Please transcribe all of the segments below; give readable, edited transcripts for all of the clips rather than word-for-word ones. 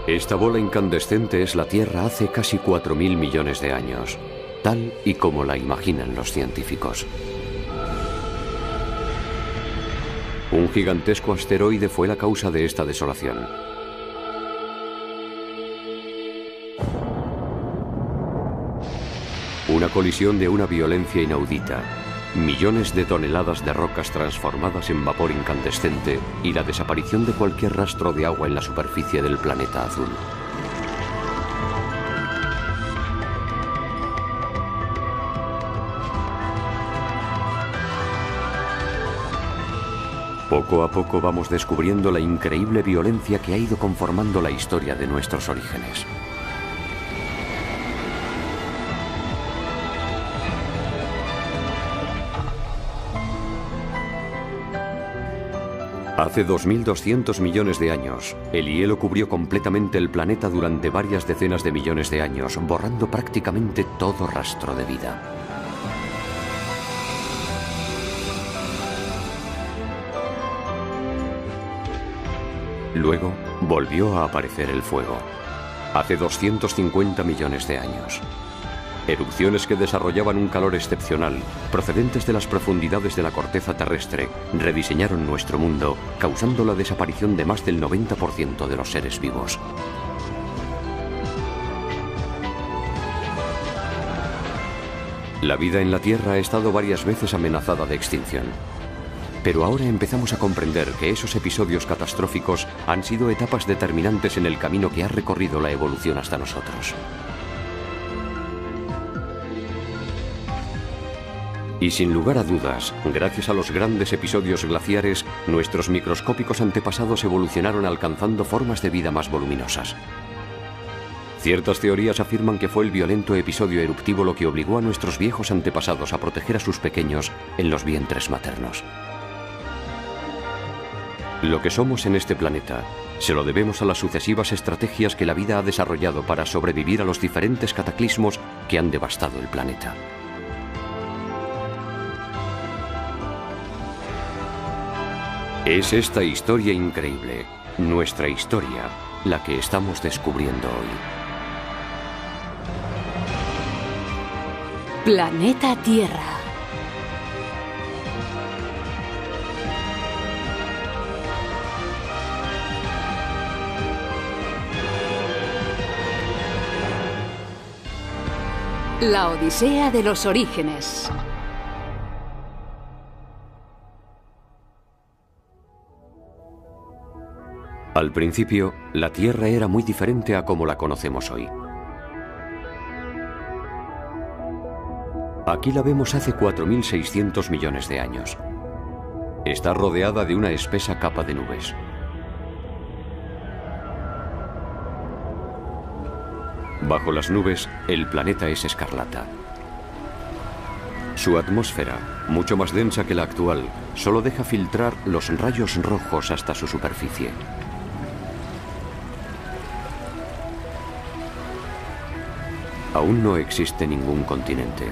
Esta bola incandescente es la Tierra hace casi 4.000 millones de años, tal y como la imaginan los científicos. Un gigantesco asteroide fue la causa de esta desolación. Una colisión de una violencia inaudita, millones de toneladas de rocas transformadas en vapor incandescente y la desaparición de cualquier rastro de agua en la superficie del planeta azul. Poco a poco vamos descubriendo la increíble violencia que ha ido conformando la historia de nuestros orígenes. Hace 2.200 millones de años, el hielo cubrió completamente el planeta durante varias decenas de millones de años, borrando prácticamente todo rastro de vida. Luego, volvió a aparecer el fuego, hace 250 millones de años. Erupciones que desarrollaban un calor excepcional, procedentes de las profundidades de la corteza terrestre, rediseñaron nuestro mundo, causando la desaparición de más del 90% de los seres vivos. La vida en la Tierra ha estado varias veces amenazada de extinción. Pero ahora empezamos a comprender que esos episodios catastróficos han sido etapas determinantes en el camino que ha recorrido la evolución hasta nosotros. Y sin lugar a dudas, gracias a los grandes episodios glaciares, nuestros microscópicos antepasados evolucionaron alcanzando formas de vida más voluminosas. Ciertas teorías afirman que fue el violento episodio eruptivo lo que obligó a nuestros viejos antepasados a proteger a sus pequeños en los vientres maternos. Lo que somos en este planeta se lo debemos a las sucesivas estrategias que la vida ha desarrollado para sobrevivir a los diferentes cataclismos que han devastado el planeta. Es esta historia increíble, nuestra historia, la que estamos descubriendo hoy. Planeta Tierra. La Odisea de los Orígenes. Al principio, la Tierra era muy diferente a como la conocemos hoy. Aquí la vemos hace 4.600 millones de años. Está rodeada de una espesa capa de nubes. Bajo las nubes, el planeta es escarlata. Su atmósfera, mucho más densa que la actual, solo deja filtrar los rayos rojos hasta su superficie. Aún no existe ningún continente.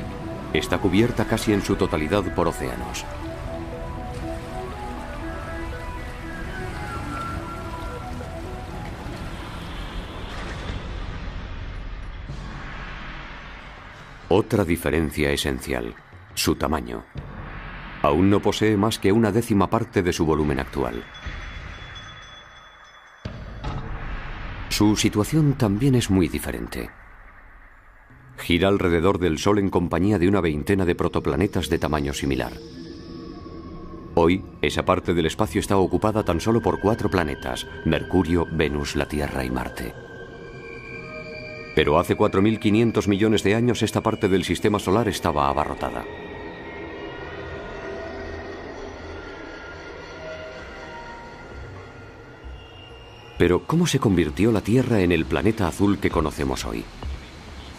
Está cubierta casi en su totalidad por océanos. Otra diferencia esencial, su tamaño. Aún no posee más que una décima parte de su volumen actual. Su situación también es muy diferente. Gira alrededor del Sol en compañía de una veintena de protoplanetas de tamaño similar. Hoy, esa parte del espacio está ocupada tan solo por 4 planetas: Mercurio, Venus, la Tierra y Marte. Pero hace 4.500 millones de años esta parte del sistema solar estaba abarrotada. Pero, ¿cómo se convirtió la Tierra en el planeta azul que conocemos hoy?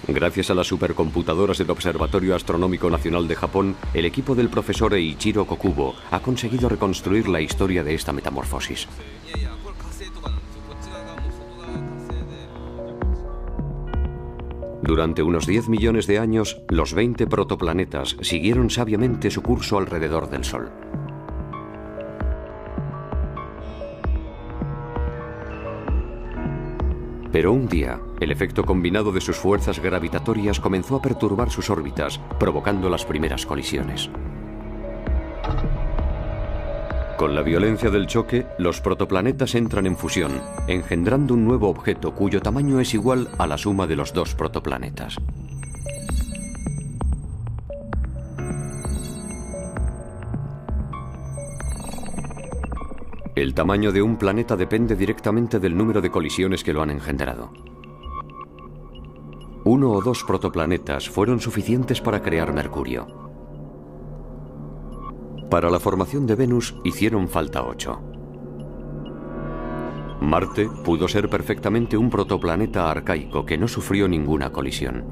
Gracias a las supercomputadoras del Observatorio Astronómico Nacional de Japón, el equipo del profesor Eiichiro Kokubo ha conseguido reconstruir la historia de esta metamorfosis. Durante unos 10 millones de años, los 20 protoplanetas siguieron sabiamente su curso alrededor del Sol. Pero un día, el efecto combinado de sus fuerzas gravitatorias comenzó a perturbar sus órbitas, provocando las primeras colisiones. Con la violencia del choque, los protoplanetas entran en fusión, engendrando un nuevo objeto cuyo tamaño es igual a la suma de los dos protoplanetas. El tamaño de un planeta depende directamente del número de colisiones que lo han engendrado. 1 o 2 protoplanetas fueron suficientes para crear Mercurio. Para la formación de Venus hicieron falta 8. Marte pudo ser perfectamente un protoplaneta arcaico que no sufrió ninguna colisión.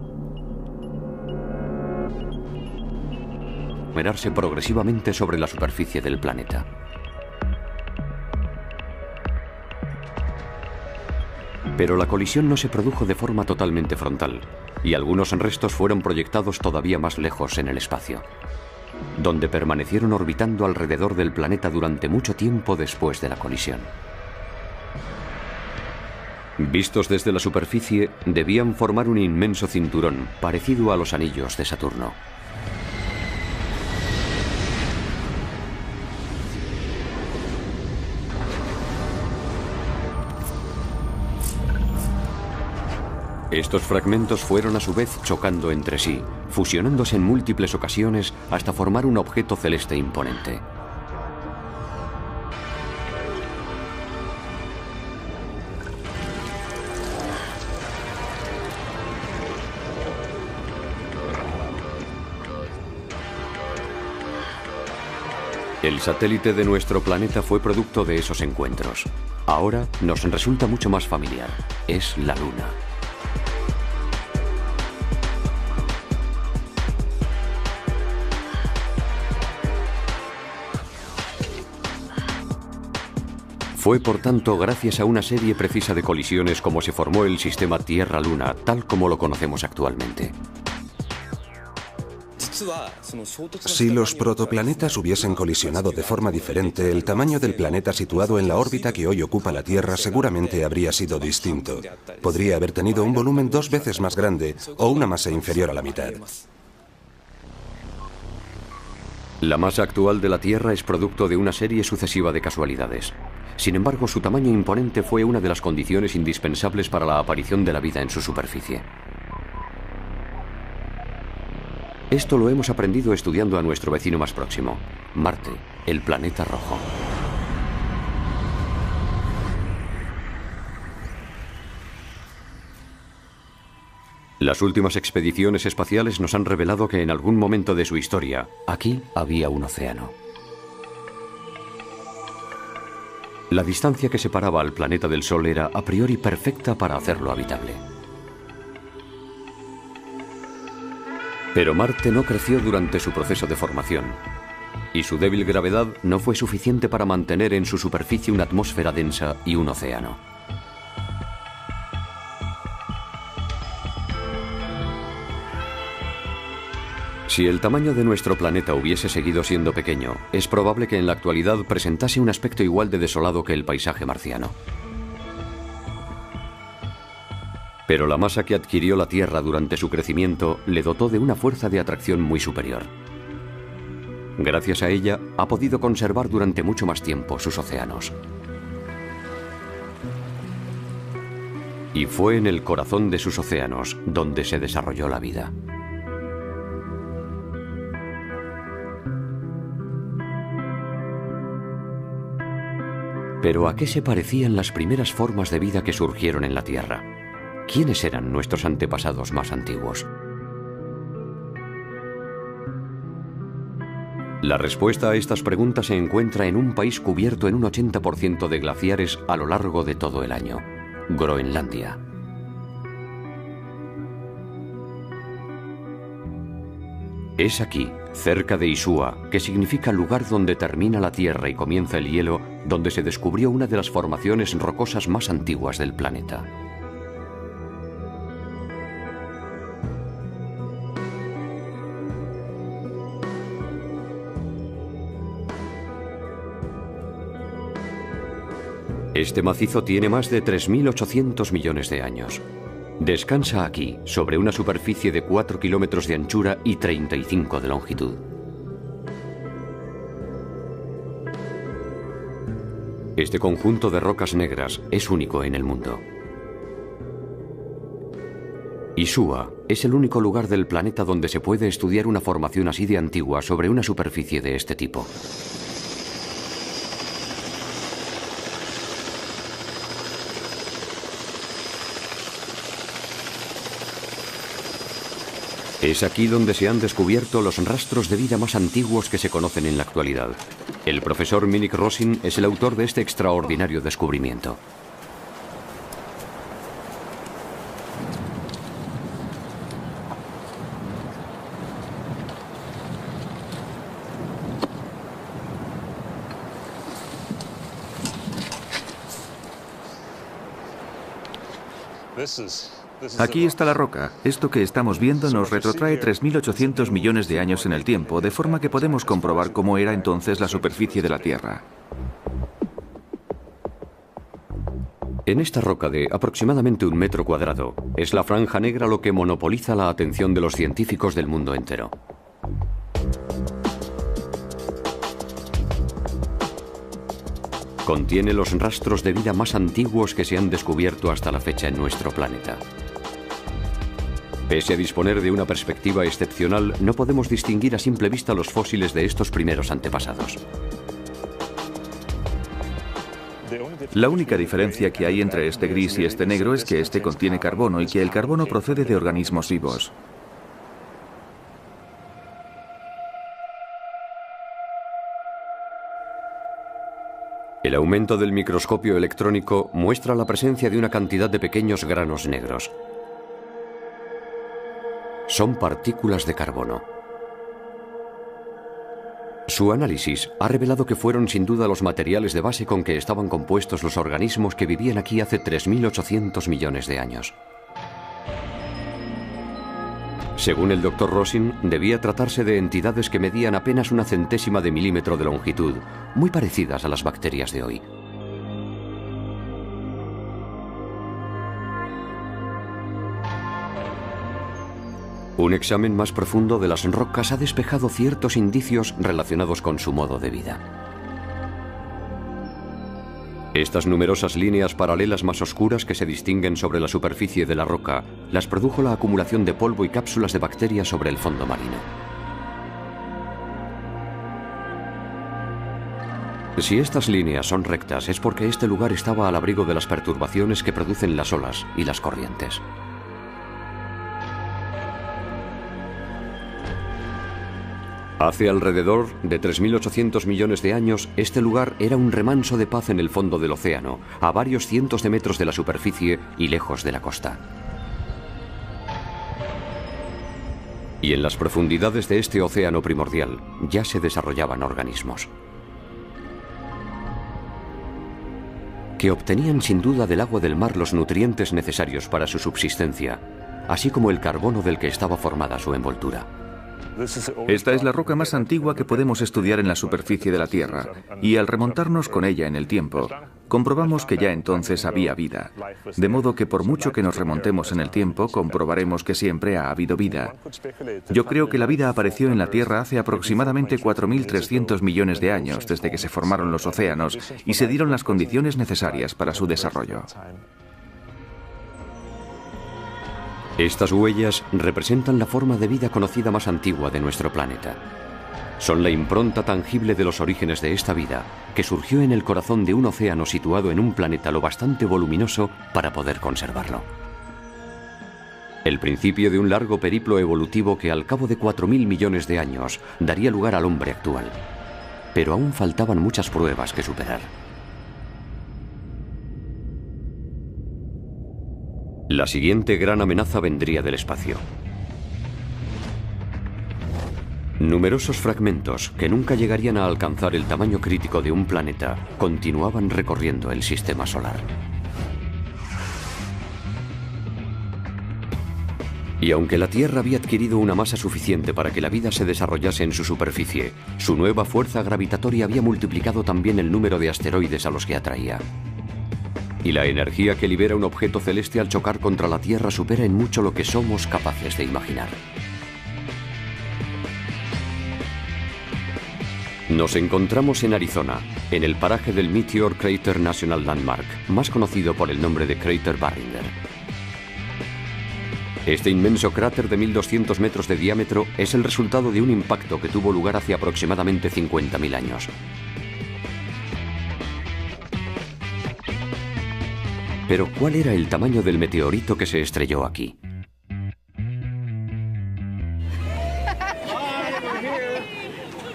Aglomerarse progresivamente sobre la superficie del planeta. Pero la colisión no se produjo de forma totalmente frontal, y algunos restos fueron proyectados todavía más lejos en el espacio, donde permanecieron orbitando alrededor del planeta durante mucho tiempo después de la colisión. Vistos desde la superficie, debían formar un inmenso cinturón, parecido a los anillos de Saturno. Estos fragmentos fueron a su vez chocando entre sí, fusionándose en múltiples ocasiones hasta formar un objeto celeste imponente. El satélite de nuestro planeta fue producto de esos encuentros. Ahora nos resulta mucho más familiar. Es la Luna. Fue, por tanto, gracias a una serie precisa de colisiones como se formó el sistema Tierra-Luna, tal como lo conocemos actualmente. Si los protoplanetas hubiesen colisionado de forma diferente, el tamaño del planeta situado en la órbita que hoy ocupa la Tierra seguramente habría sido distinto. Podría haber tenido un volumen 2 veces más grande o una masa inferior a la mitad. La masa actual de la Tierra es producto de una serie sucesiva de casualidades. Sin embargo, su tamaño imponente fue una de las condiciones indispensables para la aparición de la vida en su superficie. Esto lo hemos aprendido estudiando a nuestro vecino más próximo, Marte, el planeta rojo. Las últimas expediciones espaciales nos han revelado que en algún momento de su historia, aquí había un océano. La distancia que separaba al planeta del Sol era a priori perfecta para hacerlo habitable. Pero Marte no creció durante su proceso de formación, y su débil gravedad no fue suficiente para mantener en su superficie una atmósfera densa y un océano. Si el tamaño de nuestro planeta hubiese seguido siendo pequeño, es probable que en la actualidad presentase un aspecto igual de desolado que el paisaje marciano. Pero la masa que adquirió la Tierra durante su crecimiento le dotó de una fuerza de atracción muy superior. Gracias a ella, ha podido conservar durante mucho más tiempo sus océanos. Y fue en el corazón de sus océanos donde se desarrolló la vida. Pero ¿a qué se parecían las primeras formas de vida que surgieron en la Tierra? ¿Quiénes eran nuestros antepasados más antiguos? La respuesta a estas preguntas se encuentra en un país cubierto en un 80% de glaciares a lo largo de todo el año: Groenlandia. Es aquí, cerca de Isua, que significa lugar donde termina la Tierra y comienza el hielo, donde se descubrió una de las formaciones rocosas más antiguas del planeta. Este macizo tiene más de 3.800 millones de años. Descansa aquí, sobre una superficie de 4 kilómetros de anchura y 35 de longitud. Este conjunto de rocas negras es único en el mundo. Isua es el único lugar del planeta donde se puede estudiar una formación así de antigua sobre una superficie de este tipo. Es aquí donde se han descubierto los rastros de vida más antiguos que se conocen en la actualidad. El profesor Minik Rosin es el autor de este extraordinario descubrimiento. Aquí está la roca. Esto que estamos viendo nos retrotrae 3.800 millones de años en el tiempo, de forma que podemos comprobar cómo era entonces la superficie de la Tierra. En esta roca de aproximadamente 1 metro cuadrado, es la franja negra lo que monopoliza la atención de los científicos del mundo entero. Contiene los rastros de vida más antiguos que se han descubierto hasta la fecha en nuestro planeta. Pese a disponer de una perspectiva excepcional, no podemos distinguir a simple vista los fósiles de estos primeros antepasados. La única diferencia que hay entre este gris y este negro es que este contiene carbono y que el carbono procede de organismos vivos. El aumento del microscopio electrónico muestra la presencia de una cantidad de pequeños granos negros. Son partículas de carbono. Su análisis ha revelado que fueron sin duda los materiales de base con que estaban compuestos los organismos que vivían aquí hace 3.800 millones de años. Según el Dr. Rosin, debía tratarse de entidades que medían apenas 1/100ª de milímetro de longitud, muy parecidas a las bacterias de hoy. Un examen más profundo de las rocas ha despejado ciertos indicios relacionados con su modo de vida. Estas numerosas líneas paralelas más oscuras que se distinguen sobre la superficie de la roca las produjo la acumulación de polvo y cápsulas de bacterias sobre el fondo marino. Si estas líneas son rectas es porque este lugar estaba al abrigo de las perturbaciones que producen las olas y las corrientes. Hace alrededor de 3.800 millones de años, este lugar era un remanso de paz en el fondo del océano, a varios cientos de metros de la superficie y lejos de la costa. Y en las profundidades de este océano primordial ya se desarrollaban organismos que obtenían sin duda del agua del mar los nutrientes necesarios para su subsistencia, así como el carbono del que estaba formada su envoltura. Esta es la roca más antigua que podemos estudiar en la superficie de la Tierra, y al remontarnos con ella en el tiempo, comprobamos que ya entonces había vida. De modo que por mucho que nos remontemos en el tiempo, comprobaremos que siempre ha habido vida. Yo creo que la vida apareció en la Tierra hace aproximadamente 4.300 millones de años, desde que se formaron los océanos y se dieron las condiciones necesarias para su desarrollo. Estas huellas representan la forma de vida conocida más antigua de nuestro planeta. Son la impronta tangible de los orígenes de esta vida, que surgió en el corazón de un océano situado en un planeta lo bastante voluminoso para poder conservarlo. El principio de un largo periplo evolutivo que al cabo de 4.000 millones de años daría lugar al hombre actual. Pero aún faltaban muchas pruebas que superar. La siguiente gran amenaza vendría del espacio. Numerosos fragmentos, que nunca llegarían a alcanzar el tamaño crítico de un planeta, continuaban recorriendo el sistema solar. Y aunque la Tierra había adquirido una masa suficiente para que la vida se desarrollase en su superficie, su nueva fuerza gravitatoria había multiplicado también el número de asteroides a los que atraía. Y la energía que libera un objeto celeste al chocar contra la Tierra supera en mucho lo que somos capaces de imaginar. Nos encontramos en Arizona, en el paraje del Meteor Crater National Landmark, más conocido por el nombre de Crater Barringer. Este inmenso cráter de 1.200 metros de diámetro es el resultado de un impacto que tuvo lugar hace aproximadamente 50.000 años. Pero, ¿cuál era el tamaño del meteorito que se estrelló aquí?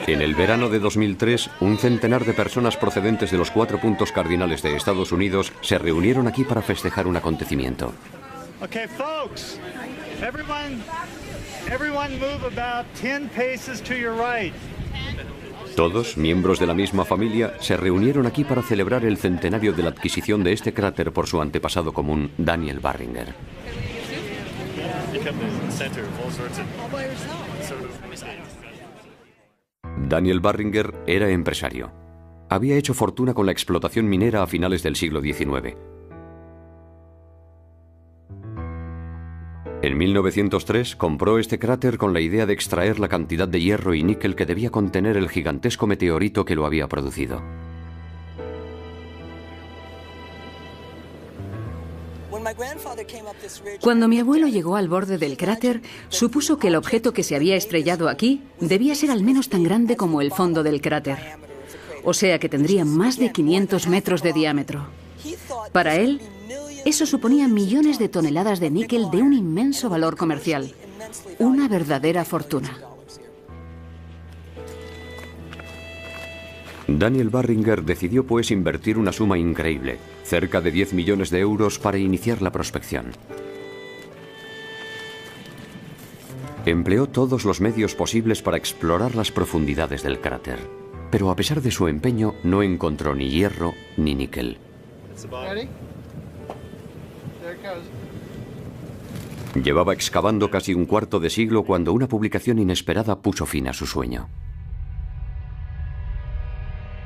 En el verano de 2003, un centenar de personas procedentes de los 4 puntos cardinales de Estados Unidos se reunieron aquí para festejar un acontecimiento. Okay, folks, everyone move about 10 paces to your right. Todos, miembros de la misma familia, se reunieron aquí para celebrar el centenario de la adquisición de este cráter por su antepasado común, Daniel Barringer. Daniel Barringer era empresario. Había hecho fortuna con la explotación minera a finales del siglo XIX. En 1903 compró este cráter con la idea de extraer la cantidad de hierro y níquel que debía contener el gigantesco meteorito que lo había producido. Cuando mi abuelo llegó al borde del cráter, supuso que el objeto que se había estrellado aquí debía ser al menos tan grande como el fondo del cráter. O sea que tendría más de 500 metros de diámetro. Para él, eso suponía millones de toneladas de níquel de un inmenso valor comercial. Una verdadera fortuna. Daniel Barringer decidió pues invertir una suma increíble, cerca de 10 millones de euros, para iniciar la prospección. Empleó todos los medios posibles para explorar las profundidades del cráter, pero a pesar de su empeño no encontró ni hierro ni níquel. Llevaba excavando casi un cuarto de siglo cuando una publicación inesperada puso fin a su sueño.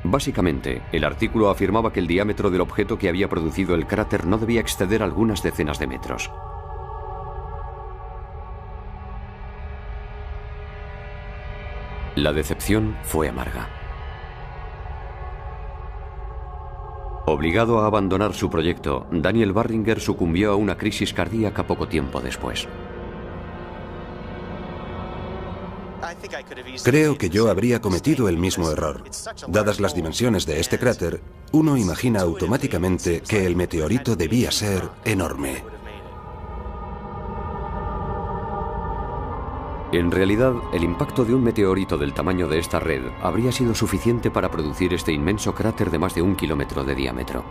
Básicamente, el artículo afirmaba que el diámetro del objeto que había producido el cráter no debía exceder algunas decenas de metros. La decepción fue amarga. Obligado a abandonar su proyecto, Daniel Barringer sucumbió a una crisis cardíaca poco tiempo después. Creo que yo habría cometido el mismo error. Dadas las dimensiones de este cráter, uno imagina automáticamente que el meteorito debía ser enorme. En realidad, el impacto de un meteorito del tamaño de esta red habría sido suficiente para producir este inmenso cráter de más de 1 kilómetro de diámetro.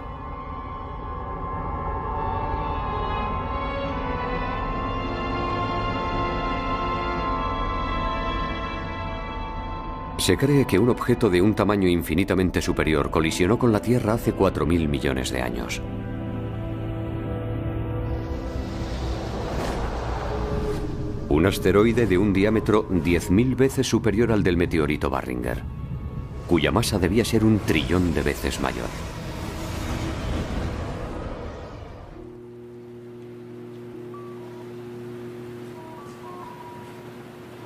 Se cree que un objeto de un tamaño infinitamente superior colisionó con la Tierra hace 4.000 millones de años. Un asteroide de un diámetro 10.000 veces superior al del meteorito Barringer, cuya masa debía ser 1 trillón de veces mayor.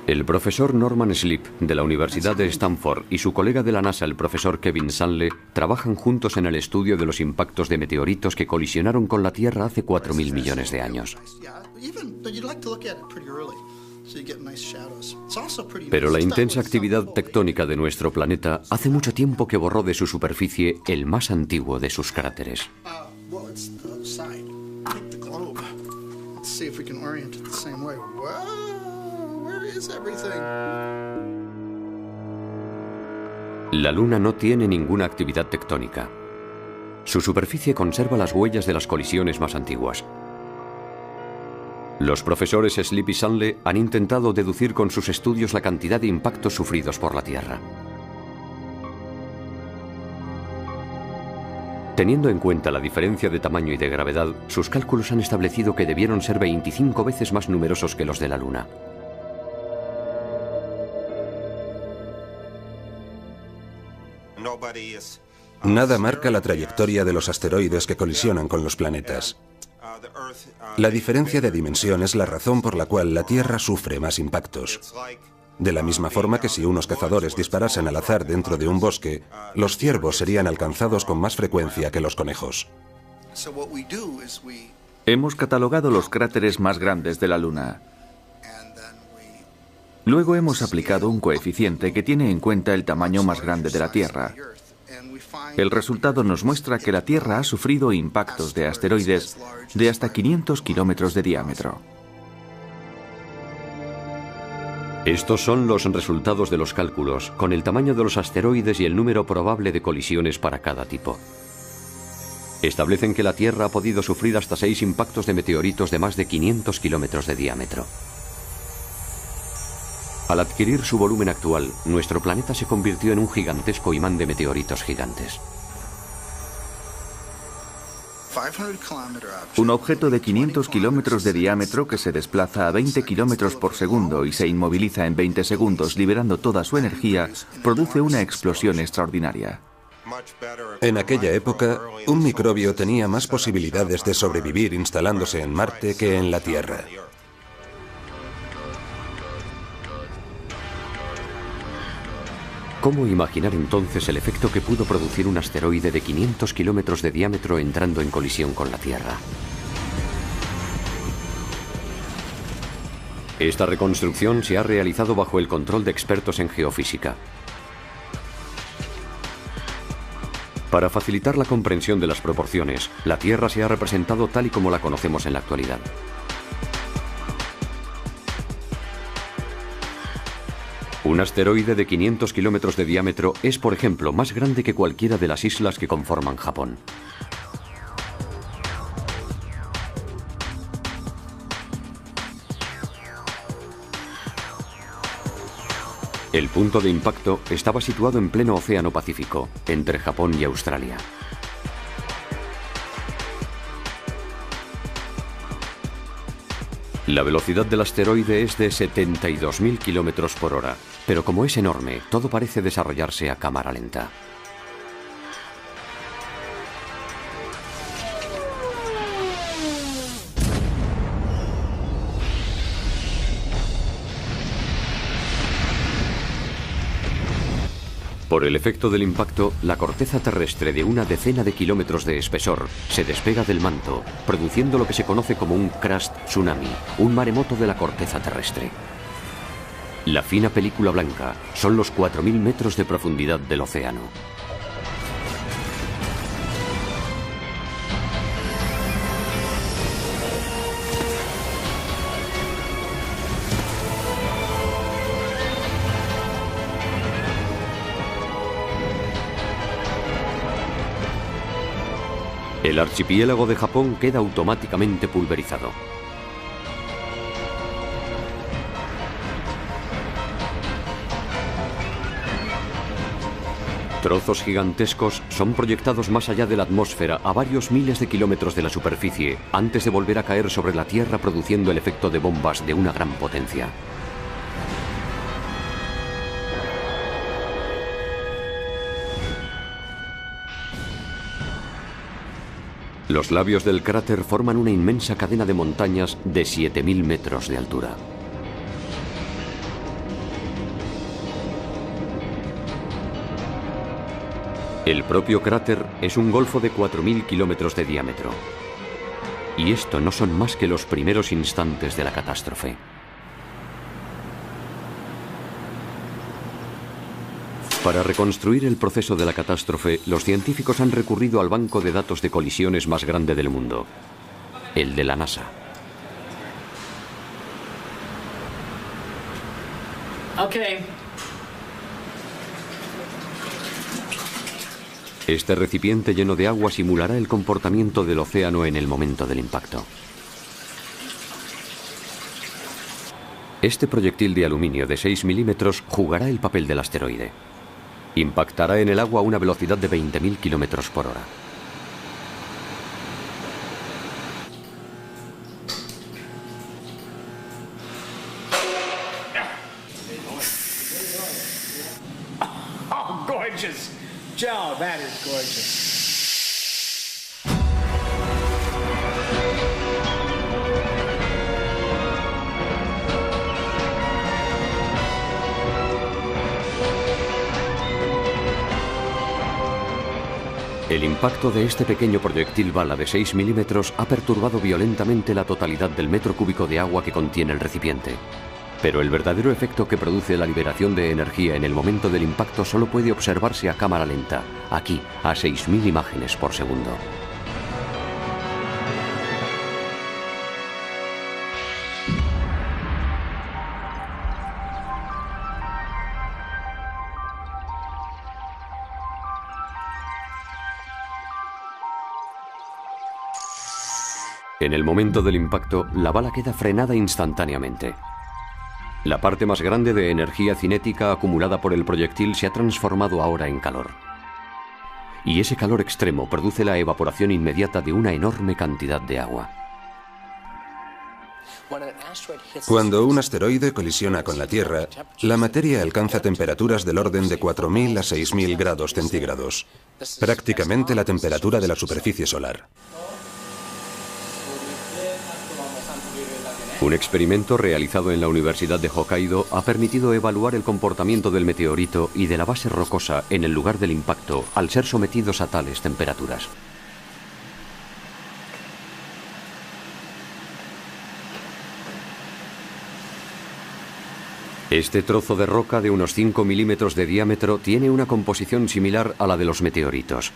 El profesor Norman Sleep, de la Universidad de Stanford, y su colega de la NASA, el profesor Kevin Sanle, trabajan juntos en el estudio de los impactos de meteoritos que colisionaron con la Tierra hace 4.000 millones de años. Pero la intensa actividad tectónica de nuestro planeta hace mucho tiempo que borró de su superficie el más antiguo de sus cráteres. La Luna no tiene ninguna actividad tectónica. Su superficie conserva las huellas de las colisiones más antiguas. Los profesores Sleep y Sanle han intentado deducir con sus estudios la cantidad de impactos sufridos por la Tierra. Teniendo en cuenta la diferencia de tamaño y de gravedad, sus cálculos han establecido que debieron ser 25 veces más numerosos que los de la Luna. Nada marca la trayectoria de los asteroides que colisionan con los planetas. La diferencia de dimensión es la razón por la cual la Tierra sufre más impactos. De la misma forma que si unos cazadores disparasen al azar dentro de un bosque, los ciervos serían alcanzados con más frecuencia que los conejos. Hemos catalogado los cráteres más grandes de la Luna. Luego hemos aplicado un coeficiente que tiene en cuenta el tamaño más grande de la Tierra. El resultado nos muestra que la Tierra ha sufrido impactos de asteroides de hasta 500 kilómetros de diámetro. Estos son los resultados de los cálculos, con el tamaño de los asteroides y el número probable de colisiones para cada tipo. Establecen que la Tierra ha podido sufrir hasta 6 impactos de meteoritos de más de 500 kilómetros de diámetro. Al adquirir su volumen actual, nuestro planeta se convirtió en un gigantesco imán de meteoritos gigantes. Un objeto de 500 kilómetros de diámetro que se desplaza a 20 kilómetros por segundo y se inmoviliza en 20 segundos liberando toda su energía, produce una explosión extraordinaria. En aquella época, un microbio tenía más posibilidades de sobrevivir instalándose en Marte que en la Tierra. ¿Cómo imaginar entonces el efecto que pudo producir un asteroide de 500 kilómetros de diámetro entrando en colisión con la Tierra? Esta reconstrucción se ha realizado bajo el control de expertos en geofísica. Para facilitar la comprensión de las proporciones, la Tierra se ha representado tal y como la conocemos en la actualidad. Un asteroide de 500 kilómetros de diámetro es, por ejemplo, más grande que cualquiera de las islas que conforman Japón. El punto de impacto estaba situado en pleno Océano Pacífico, entre Japón y Australia. La velocidad del asteroide es de 72.000 kilómetros por hora, pero como es enorme, todo parece desarrollarse a cámara lenta. Por el efecto del impacto, la corteza terrestre de una decena de kilómetros de espesor se despega del manto, produciendo lo que se conoce como un crust tsunami, un maremoto de la corteza terrestre. La fina película blanca son los 4.000 metros de profundidad del océano. El archipiélago de Japón queda automáticamente pulverizado. Trozos gigantescos son proyectados más allá de la atmósfera a varios miles de kilómetros de la superficie antes de volver a caer sobre la Tierra produciendo el efecto de bombas de una gran potencia. Los labios del cráter forman una inmensa cadena de montañas de 7.000 metros de altura. El propio cráter es un golfo de 4.000 kilómetros de diámetro. Y esto no son más que los primeros instantes de la catástrofe. Para reconstruir el proceso de la catástrofe, los científicos han recurrido al banco de datos de colisiones más grande del mundo, el de la NASA. Este recipiente lleno de agua simulará el comportamiento del océano en el momento del impacto. Este proyectil de aluminio de 6 milímetros jugará el papel del asteroide. Impactará en el agua a una velocidad de 20.000 kilómetros por hora. Joe, that is gorgeous. El impacto de este pequeño proyectil bala de 6 milímetros ha perturbado violentamente la totalidad del metro cúbico de agua que contiene el recipiente. Pero el verdadero efecto que produce la liberación de energía en el momento del impacto solo puede observarse a cámara lenta, aquí, a 6.000 imágenes por segundo. En el momento del impacto, la bala queda frenada instantáneamente. La parte más grande de energía cinética acumulada por el proyectil se ha transformado ahora en calor. Y ese calor extremo produce la evaporación inmediata de una enorme cantidad de agua. Cuando un asteroide colisiona con la Tierra, la materia alcanza temperaturas del orden de 4.000 a 6.000 grados centígrados, prácticamente la temperatura de la superficie solar. Un experimento realizado en la Universidad de Hokkaido ha permitido evaluar el comportamiento del meteorito y de la base rocosa en el lugar del impacto al ser sometidos a tales temperaturas. Este trozo de roca de unos 5 milímetros de diámetro tiene una composición similar a la de los meteoritos.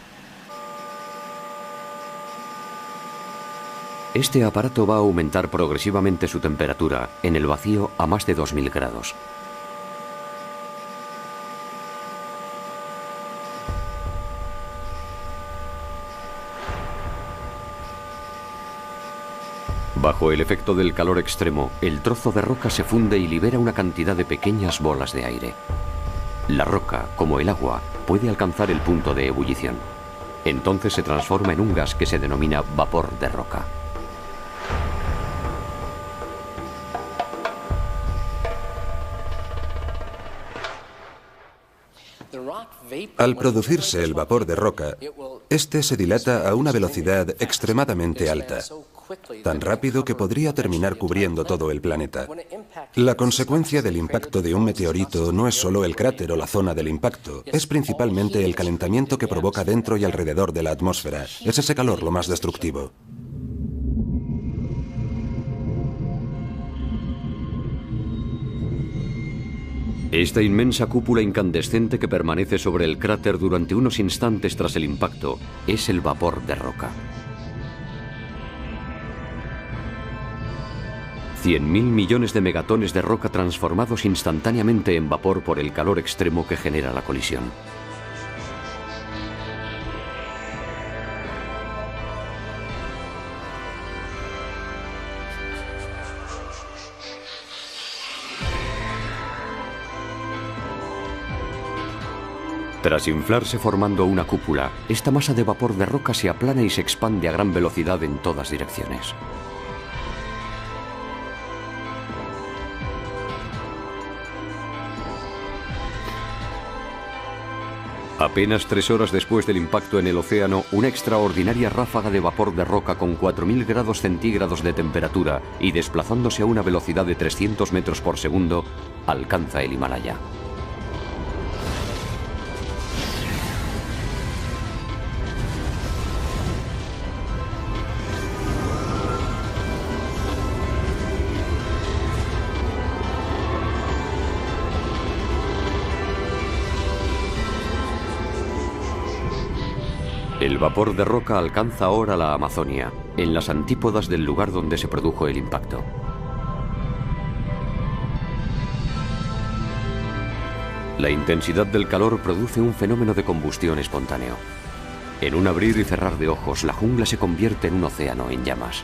Este aparato va a aumentar progresivamente su temperatura en el vacío a más de 2000 grados. Bajo el efecto del calor extremo, el trozo de roca se funde y libera una cantidad de pequeñas bolas de aire. La roca, como el agua, puede alcanzar el punto de ebullición. Entonces se transforma en un gas que se denomina vapor de roca. Al producirse el vapor de roca, este se dilata a una velocidad extremadamente alta, tan rápido que podría terminar cubriendo todo el planeta. La consecuencia del impacto de un meteorito no es solo el cráter o la zona del impacto, es principalmente el calentamiento que provoca dentro y alrededor de la atmósfera. Es ese calor lo más destructivo. Esta inmensa cúpula incandescente que permanece sobre el cráter durante unos instantes tras el impacto es el vapor de roca. 100.000 millones de megatones de roca transformados instantáneamente en vapor por el calor extremo que genera la colisión. Tras inflarse formando una cúpula, esta masa de vapor de roca se aplana y se expande a gran velocidad en todas direcciones. Apenas 3 horas después del impacto en el océano, una extraordinaria ráfaga de vapor de roca con 4.000 grados centígrados de temperatura y desplazándose a una velocidad de 300 metros por segundo, alcanza el Himalaya. El vapor de roca alcanza ahora la Amazonia, en las antípodas del lugar donde se produjo el impacto. La intensidad del calor produce un fenómeno de combustión espontáneo. En un abrir y cerrar de ojos, la jungla se convierte en un océano en llamas.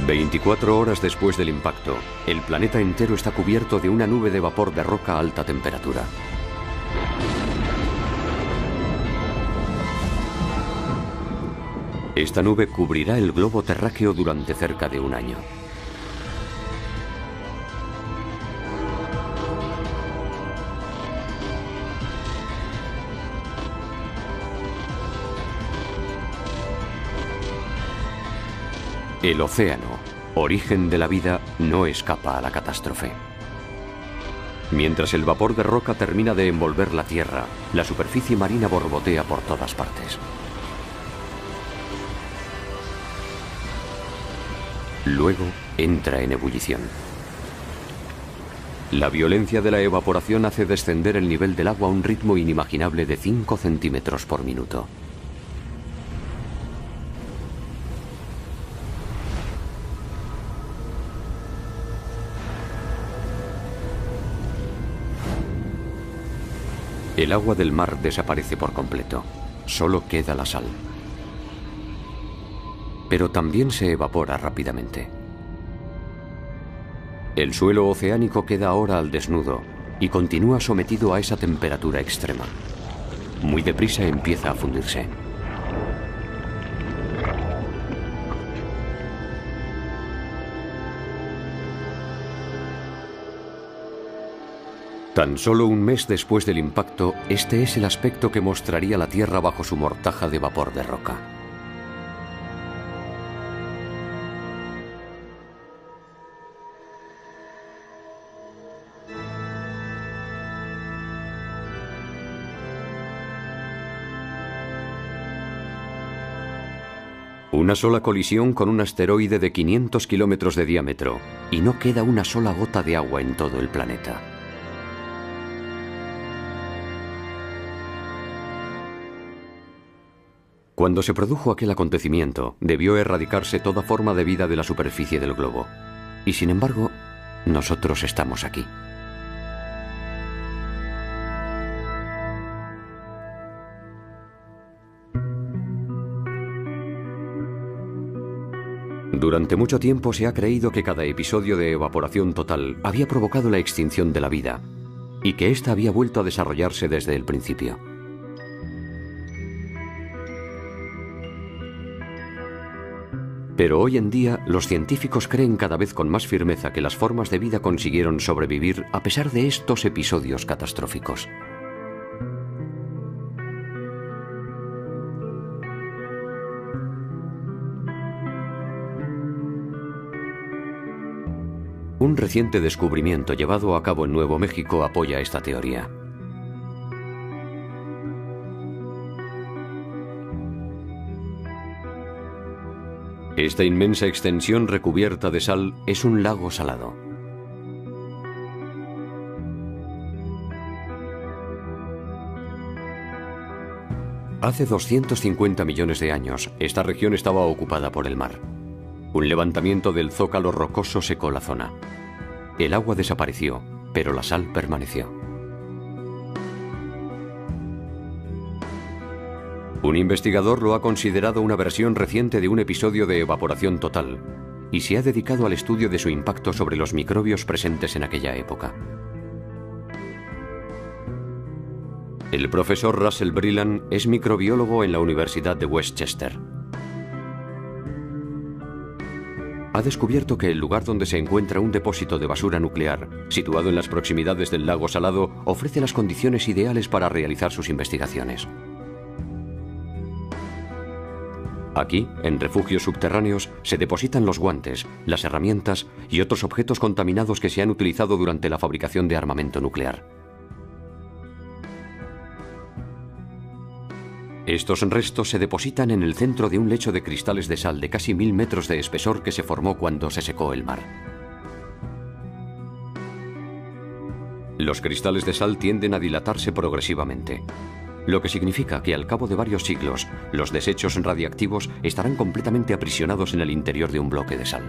...24 horas después del impacto, el planeta entero está cubierto de una nube de vapor de roca a alta temperatura. Esta nube cubrirá el globo terráqueo durante cerca de un año. El océano, origen de la vida, no escapa a la catástrofe. Mientras el vapor de roca termina de envolver la Tierra, la superficie marina borbotea por todas partes. Luego entra en ebullición. La violencia de la evaporación hace descender el nivel del agua a un ritmo inimaginable de 5 centímetros por minuto. El agua del mar desaparece por completo. Solo queda la sal. Pero también se evapora rápidamente. El suelo oceánico queda ahora al desnudo y continúa sometido a esa temperatura extrema. Muy deprisa empieza a fundirse. Tan solo un mes después del impacto, este es el aspecto que mostraría la Tierra bajo su mortaja de vapor de roca. Una sola colisión con un asteroide de 500 kilómetros de diámetro y no queda una sola gota de agua en todo el planeta. Cuando se produjo aquel acontecimiento, debió erradicarse toda forma de vida de la superficie del globo. Y sin embargo, nosotros estamos aquí. Durante mucho tiempo se ha creído que cada episodio de evaporación total había provocado la extinción de la vida y que ésta había vuelto a desarrollarse desde el principio. Pero hoy en día los científicos creen cada vez con más firmeza que las formas de vida consiguieron sobrevivir a pesar de estos episodios catastróficos. Un reciente descubrimiento llevado a cabo en Nuevo México apoya esta teoría. Esta inmensa extensión recubierta de sal es un lago salado. Hace 250 millones de años, esta región estaba ocupada por el mar. Un levantamiento del zócalo rocoso secó la zona. El agua desapareció, pero la sal permaneció. Un investigador lo ha considerado una versión reciente de un episodio de evaporación total y se ha dedicado al estudio de su impacto sobre los microbios presentes en aquella época. El profesor Russell Brilland es microbiólogo en la Universidad de Westchester. Ha descubierto que el lugar donde se encuentra un depósito de basura nuclear, situado en las proximidades del lago salado, ofrece las condiciones ideales para realizar sus investigaciones. Aquí, en refugios subterráneos, se depositan los guantes, las herramientas y otros objetos contaminados que se han utilizado durante la fabricación de armamento nuclear. Estos restos se depositan en el centro de un lecho de cristales de sal de casi 1000 metros de espesor que se formó cuando se secó el mar. Los cristales de sal tienden a dilatarse progresivamente, lo que significa que al cabo de varios siglos, los desechos radiactivos estarán completamente aprisionados en el interior de un bloque de sal.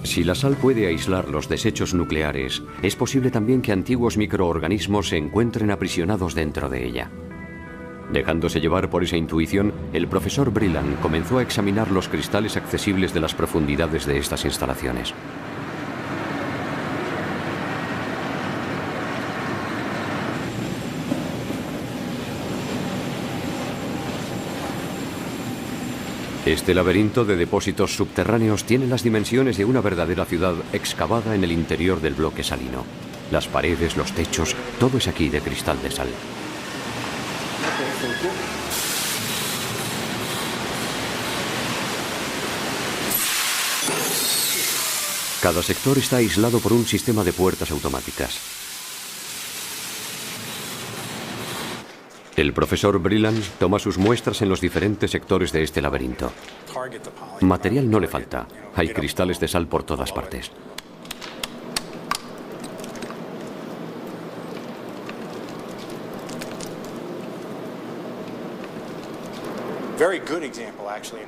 Si la sal puede aislar los desechos nucleares, es posible también que antiguos microorganismos se encuentren aprisionados dentro de ella. Dejándose llevar por esa intuición, el profesor Brilland comenzó a examinar los cristales accesibles de las profundidades de estas instalaciones. Este laberinto de depósitos subterráneos tiene las dimensiones de una verdadera ciudad excavada en el interior del bloque salino. Las paredes, los techos, todo es aquí de cristal de sal. Cada sector está aislado por un sistema de puertas automáticas. El profesor Brilland toma sus muestras en los diferentes sectores de este laberinto. Material no le falta. Hay cristales de sal por todas partes.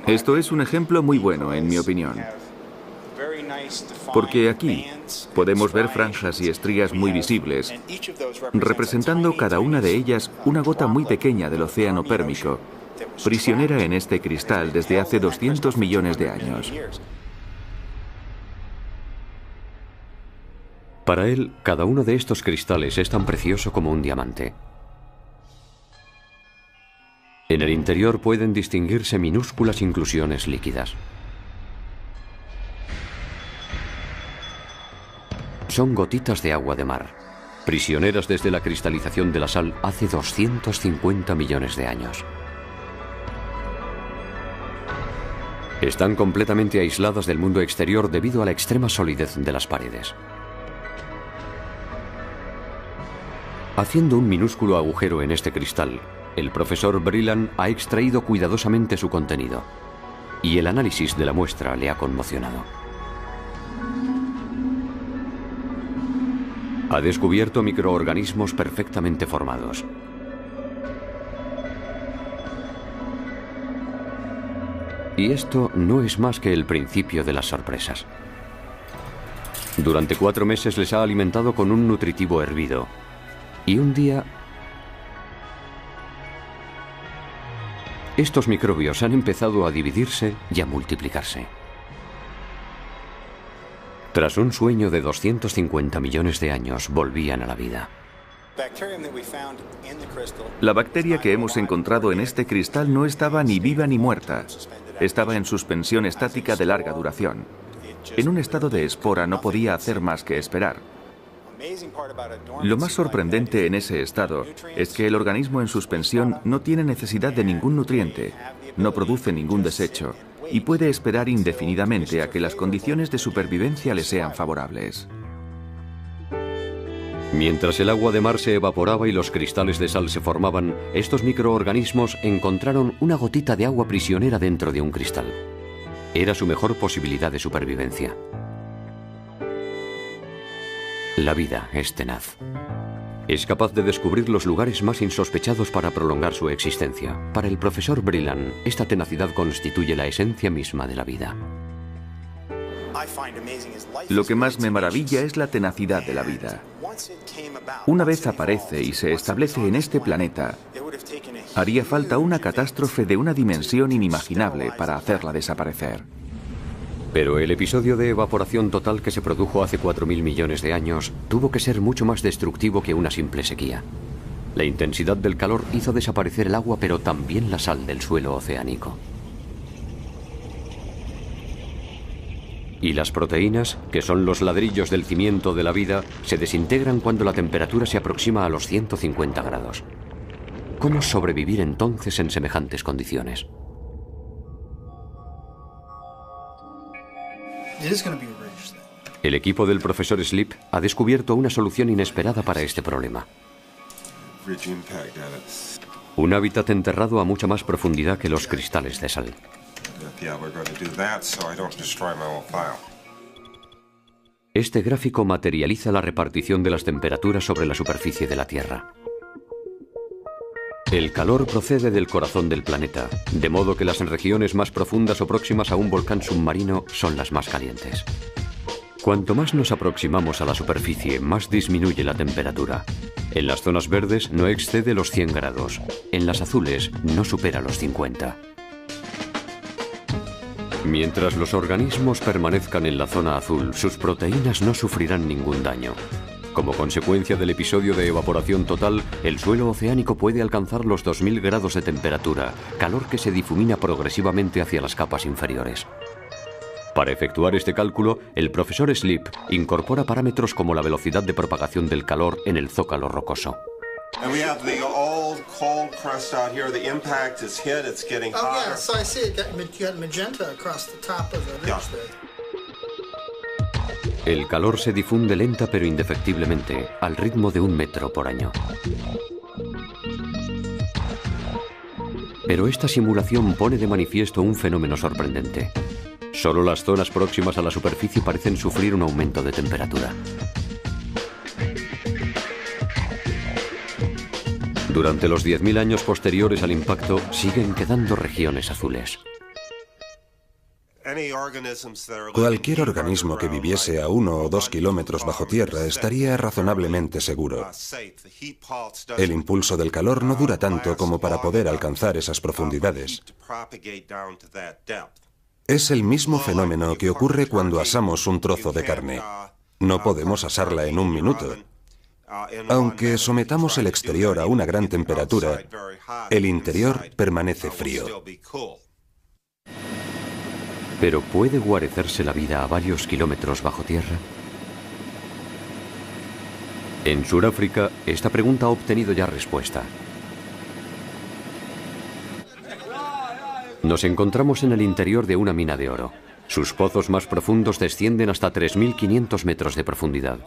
Esto es un ejemplo muy bueno, en mi opinión. Porque aquí podemos ver franjas y estrías muy visibles, representando cada una de ellas una gota muy pequeña del océano pérmico, prisionera en este cristal desde hace 200 millones de años. Para él, cada uno de estos cristales es tan precioso como un diamante. En el interior pueden distinguirse minúsculas inclusiones líquidas. Son gotitas de agua de mar, prisioneras desde la cristalización de la sal hace 250 millones de años. Están completamente aisladas del mundo exterior debido a la extrema solidez de las paredes. Haciendo un minúsculo agujero en este cristal, el profesor Brilland ha extraído cuidadosamente su contenido, y el análisis de la muestra le ha conmocionado. Ha descubierto microorganismos perfectamente formados. Y esto no es más que el principio de las sorpresas. Durante 4 meses les ha alimentado con un nutritivo hervido. Y un día, estos microbios han empezado a dividirse y a multiplicarse. Tras un sueño de 250 millones de años, volvían a la vida. La bacteria que hemos encontrado en este cristal no estaba ni viva ni muerta. Estaba en suspensión estática de larga duración. En un estado de espora no podía hacer más que esperar. Lo más sorprendente en ese estado es que el organismo en suspensión no tiene necesidad de ningún nutriente, no produce ningún desecho y puede esperar indefinidamente a que las condiciones de supervivencia le sean favorables. Mientras el agua de mar se evaporaba y los cristales de sal se formaban, estos microorganismos encontraron una gotita de agua prisionera dentro de un cristal. Era su mejor posibilidad de supervivencia. La vida es tenaz. Es capaz de descubrir los lugares más insospechados para prolongar su existencia. Para el profesor Brilland, esta tenacidad constituye la esencia misma de la vida. Lo que más me maravilla es la tenacidad de la vida. Una vez aparece y se establece en este planeta, haría falta una catástrofe de una dimensión inimaginable para hacerla desaparecer. Pero el episodio de evaporación total que se produjo hace 4.000 millones de años tuvo que ser mucho más destructivo que una simple sequía. La intensidad del calor hizo desaparecer el agua, pero también la sal del suelo oceánico. Y las proteínas, que son los ladrillos del cimiento de la vida, se desintegran cuando la temperatura se aproxima a los 150 grados. ¿Cómo sobrevivir entonces en semejantes condiciones? El equipo del profesor Sleep ha descubierto una solución inesperada para este problema. Un hábitat enterrado a mucha más profundidad que los cristales de sal. Este gráfico materializa la repartición de las temperaturas sobre la superficie de la Tierra. El calor procede del corazón del planeta, de modo que las regiones más profundas o próximas a un volcán submarino son las más calientes. Cuanto más nos aproximamos a la superficie, más disminuye la temperatura. En las zonas verdes no excede los 100 grados, en las azules no supera los 50. Mientras los organismos permanezcan en la zona azul, sus proteínas no sufrirán ningún daño. Como consecuencia del episodio de evaporación total, el suelo oceánico puede alcanzar los 2000 grados de temperatura, calor que se difumina progresivamente hacia las capas inferiores. Para efectuar este cálculo, el profesor Sleep incorpora parámetros como la velocidad de propagación del calor en el zócalo rocoso. El calor se difunde lenta pero indefectiblemente, al ritmo de 1 metro por año. Pero esta simulación pone de manifiesto un fenómeno sorprendente. Solo las zonas próximas a la superficie parecen sufrir un aumento de temperatura. Durante los 10.000 años posteriores al impacto, siguen quedando regiones azules. Cualquier organismo que viviese a 1 o 2 kilómetros bajo tierra estaría razonablemente seguro. El impulso del calor no dura tanto como para poder alcanzar esas profundidades. Es el mismo fenómeno que ocurre cuando asamos un trozo de carne. No podemos asarla en 1 minuto. Aunque sometamos el exterior a una gran temperatura, el interior permanece frío. ¿Pero puede guarecerse la vida a varios kilómetros bajo tierra? En Sudáfrica, esta pregunta ha obtenido ya respuesta. Nos encontramos en el interior de una mina de oro. Sus pozos más profundos descienden hasta 3.500 metros de profundidad.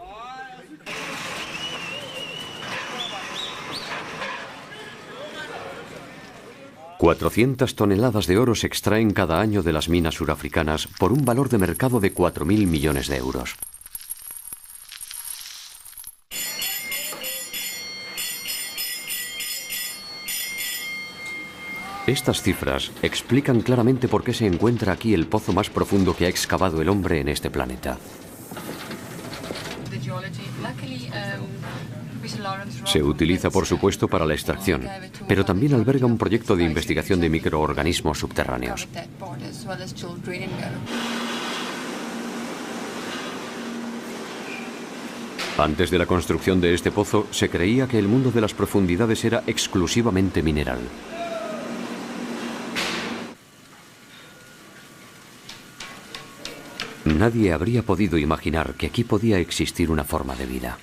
$400 toneladas de oro se extraen cada año de las minas surafricanas por un valor de mercado de 4.000 millones de euros. Estas cifras explican claramente por qué se encuentra aquí el pozo más profundo que ha excavado el hombre en este planeta. Se utiliza, por supuesto, para la extracción, pero también alberga un proyecto de investigación de microorganismos subterráneos. Antes de la construcción de este pozo, se creía que el mundo de las profundidades era exclusivamente mineral. Nadie habría podido imaginar que aquí podía existir una forma de vida.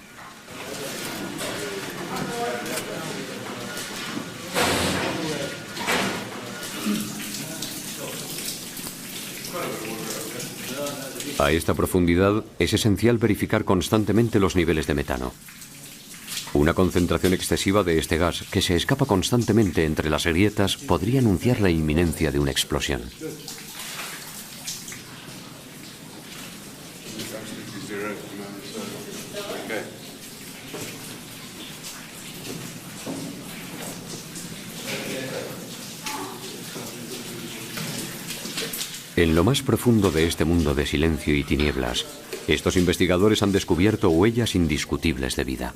A esta profundidad es esencial verificar constantemente los niveles de metano. Una concentración excesiva de este gas, que se escapa constantemente entre las grietas, podría anunciar la inminencia de una explosión. En lo más profundo de este mundo de silencio y tinieblas, estos investigadores han descubierto huellas indiscutibles de vida.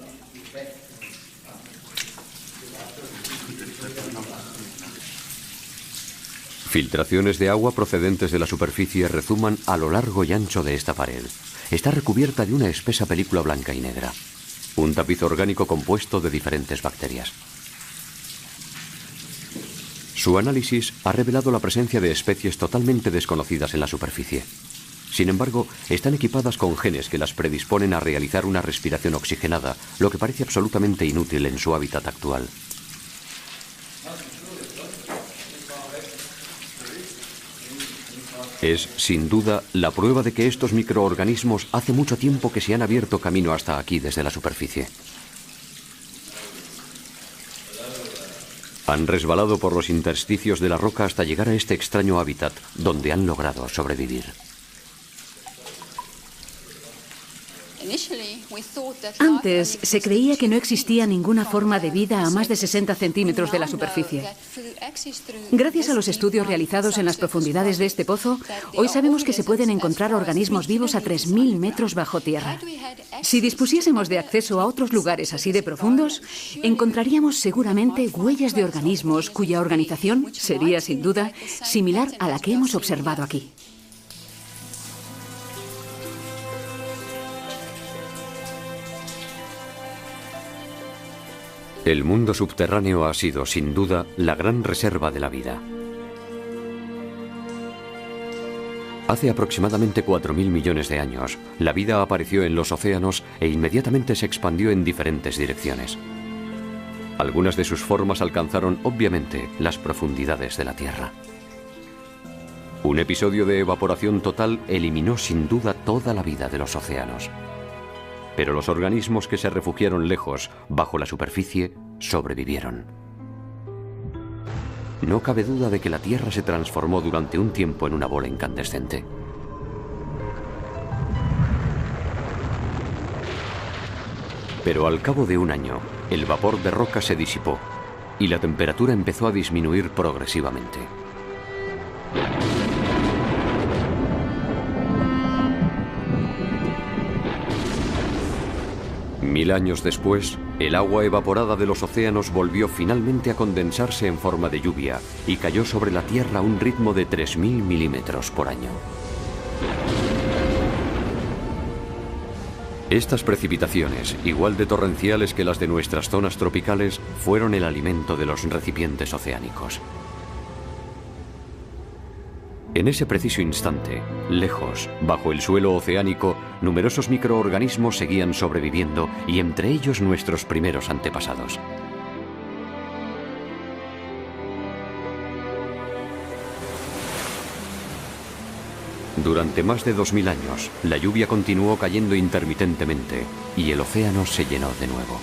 Filtraciones de agua procedentes de la superficie rezuman a lo largo y ancho de esta pared. Está recubierta de una espesa película blanca y negra, un tapiz orgánico compuesto de diferentes bacterias. Su análisis ha revelado la presencia de especies totalmente desconocidas en la superficie. Sin embargo, están equipadas con genes que las predisponen a realizar una respiración oxigenada, lo que parece absolutamente inútil en su hábitat actual. Es, sin duda, la prueba de que estos microorganismos hace mucho tiempo que se han abierto camino hasta aquí desde la superficie. Han resbalado por los intersticios de la roca hasta llegar a este extraño hábitat, donde han logrado sobrevivir. Antes se creía que no existía ninguna forma de vida a más de 60 centímetros de la superficie. Gracias a los estudios realizados en las profundidades de este pozo, hoy sabemos que se pueden encontrar organismos vivos a 3.000 metros bajo tierra. Si dispusiésemos de acceso a otros lugares así de profundos, encontraríamos seguramente huellas de organismos cuya organización sería, sin duda, similar a la que hemos observado aquí. El mundo subterráneo ha sido, sin duda, la gran reserva de la vida. Hace aproximadamente 4.000 millones de años, la vida apareció en los océanos e inmediatamente se expandió en diferentes direcciones. Algunas de sus formas alcanzaron, obviamente, las profundidades de la Tierra. Un episodio de evaporación total eliminó sin duda toda la vida de los océanos. Pero los organismos que se refugiaron lejos, bajo la superficie, sobrevivieron. No cabe duda de que la Tierra se transformó durante un tiempo en una bola incandescente. Pero al cabo de un año, el vapor de roca se disipó y la temperatura empezó a disminuir progresivamente. Mil años después, el agua evaporada de los océanos volvió finalmente a condensarse en forma de lluvia y cayó sobre la Tierra a un ritmo de 3.000 milímetros por año. Estas precipitaciones, igual de torrenciales que las de nuestras zonas tropicales, fueron el alimento de los recipientes oceánicos. En ese preciso instante, lejos, bajo el suelo oceánico, numerosos microorganismos seguían sobreviviendo y entre ellos nuestros primeros antepasados. Durante más de 2.000 años, la lluvia continuó cayendo intermitentemente y el océano se llenó de nuevo.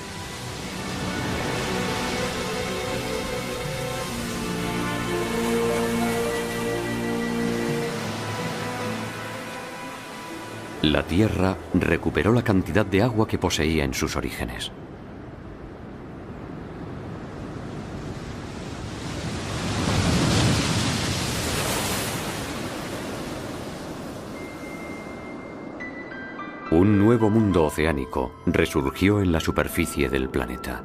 La Tierra recuperó la cantidad de agua que poseía en sus orígenes. Un nuevo mundo oceánico resurgió en la superficie del planeta.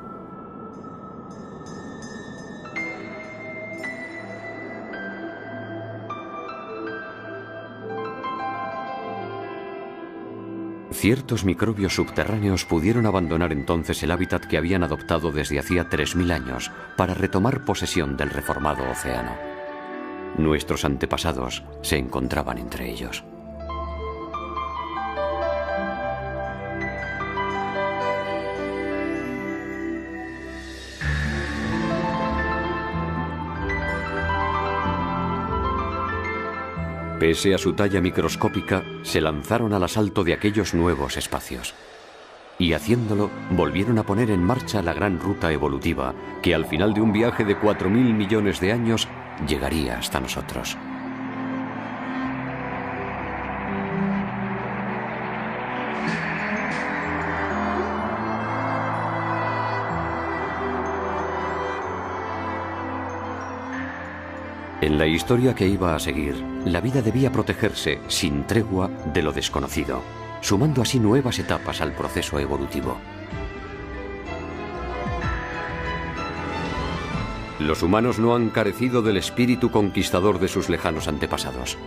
Ciertos microbios subterráneos pudieron abandonar entonces el hábitat que habían adoptado desde hacía 3.000 años para retomar posesión del reformado océano. Nuestros antepasados se encontraban entre ellos. Pese a su talla microscópica, se lanzaron al asalto de aquellos nuevos espacios. Y haciéndolo, volvieron a poner en marcha la gran ruta evolutiva que al final de un viaje de 4.000 millones de años llegaría hasta nosotros. En la historia que iba a seguir, la vida debía protegerse sin tregua de lo desconocido, sumando así nuevas etapas al proceso evolutivo. Los humanos no han carecido del espíritu conquistador de sus lejanos antepasados.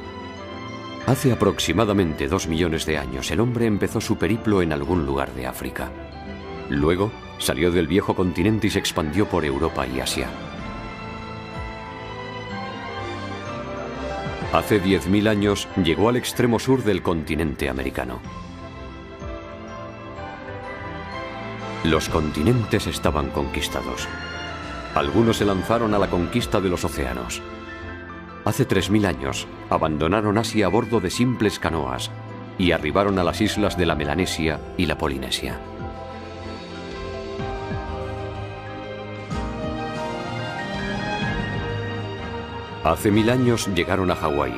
Hace aproximadamente 2 millones de años el hombre empezó su periplo en algún lugar de África. Luego salió del viejo continente y se expandió por Europa y Asia. Hace 10.000 años llegó al extremo sur del continente americano. Los continentes estaban conquistados. Algunos se lanzaron a la conquista de los océanos. Hace 3.000 años abandonaron Asia a bordo de simples canoas y arribaron a las islas de la Melanesia y la Polinesia. Hace 1000 años llegaron a Hawái,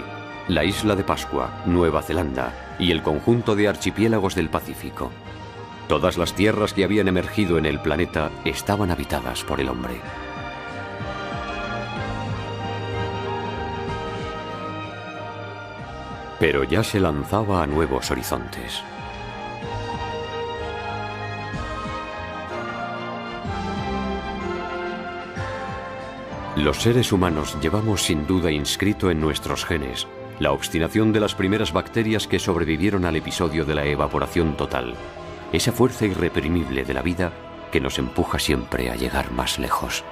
la isla de Pascua, Nueva Zelanda y el conjunto de archipiélagos del Pacífico. Todas las tierras que habían emergido en el planeta estaban habitadas por el hombre. Pero ya se lanzaba a nuevos horizontes. Los seres humanos llevamos sin duda inscrito en nuestros genes la obstinación de las primeras bacterias que sobrevivieron al episodio de la evaporación total, esa fuerza irreprimible de la vida que nos empuja siempre a llegar más lejos.